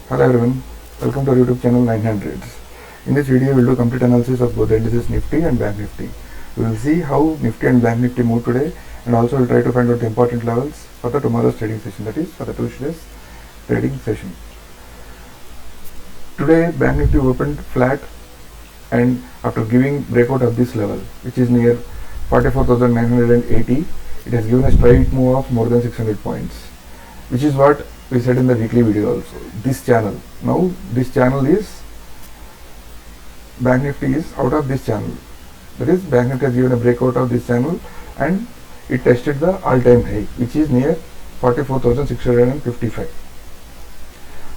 Hello everyone, welcome to our YouTube channel 900. In this video, we will do complete analysis of both the indices Nifty and Bank Nifty. We will see how Nifty and Bank Nifty move today, and also we'll try to find out the important levels for the tomorrow's trading session, that is for the Tuesday's trading session. Today, Bank Nifty opened flat, and after giving breakout of this level, which is near 44,980, it has given a straight move of more than 600 points, which is what we said in the weekly video also. This channel, now this channel is, Bank Nifty is out of this channel, that is Bank Nifty has given a breakout of this channel and it tested the all-time high, which is near 44,655.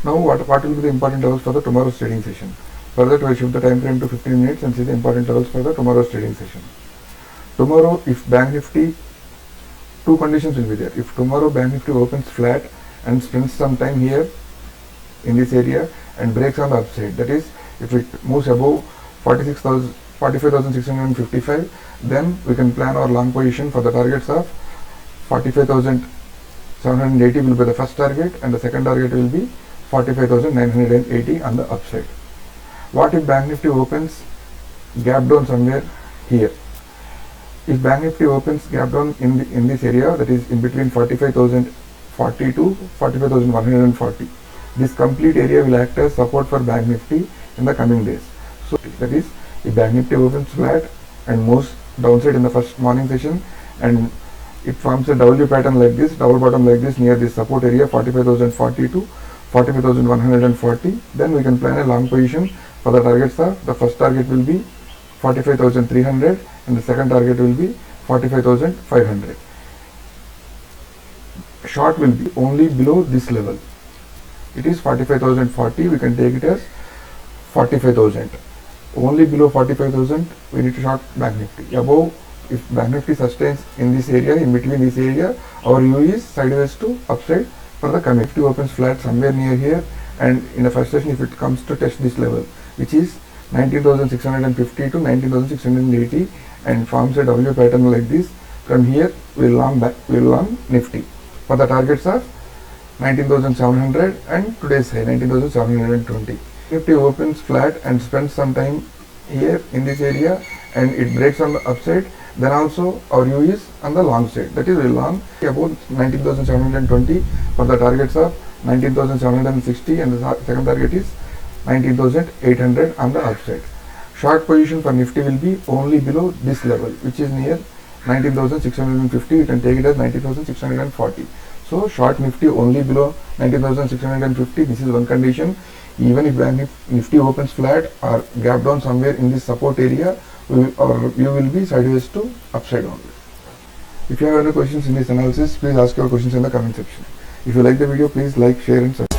Now what will be the important levels for the tomorrow's trading session? For that, we will shift the time frame to 15 minutes and see the important levels for the tomorrow's trading session. Tomorrow, if Bank Nifty, two conditions will be there. If tomorrow Bank Nifty opens flat and spends some time here in this area and breaks on the upside, that is if it moves above 45,655, then we can plan our long position for the targets of 45,780 will be the first target, and the second target will be 45,980 on the upside. What if Bank Nifty opens gap down somewhere here? If Bank Nifty opens gap down in this area, that is in between 45,040 to 45,140, this complete area will act as support for Bank Nifty in the coming days. So that is, if Bank Nifty opens flat and moves downside in the first morning session and it forms a W pattern like this, double bottom like this near this support area 45,040 to 45,140, then we can plan a long position for the targets of, the first target will be 45,300 and the second target will be 45,500. Short will be only below this level. It is 45,040, we can take it as 45,000. Only below 45,000 we need to short Bank Nifty. Above, if Bank Nifty sustains in this area, in between this area, our U is sideways to upside for the coming. Nifty opens flat somewhere near here, and in the first session if it comes to test this level, which is 19,650 to 19,680, and forms a W pattern like this, from here we will long Nifty for the targets of 19,700 and today's high 19,720. Nifty opens flat and spends some time here in this area and it breaks on the upside, then also our U is on the long side, that is we long about 19,720 for the targets of 19,760, and the second target is 19,800 on the upside. Short position for Nifty will be only below this level, which is near 19,650, you can take it as 19,640. So short Nifty only below 19,650, this is one condition. Even if Bank Nifty opens flat or gap down somewhere in this support area, our view will be sideways to upside only. If you have any questions in this analysis, please ask your questions in the comment section. If you like the video, please like, share and subscribe.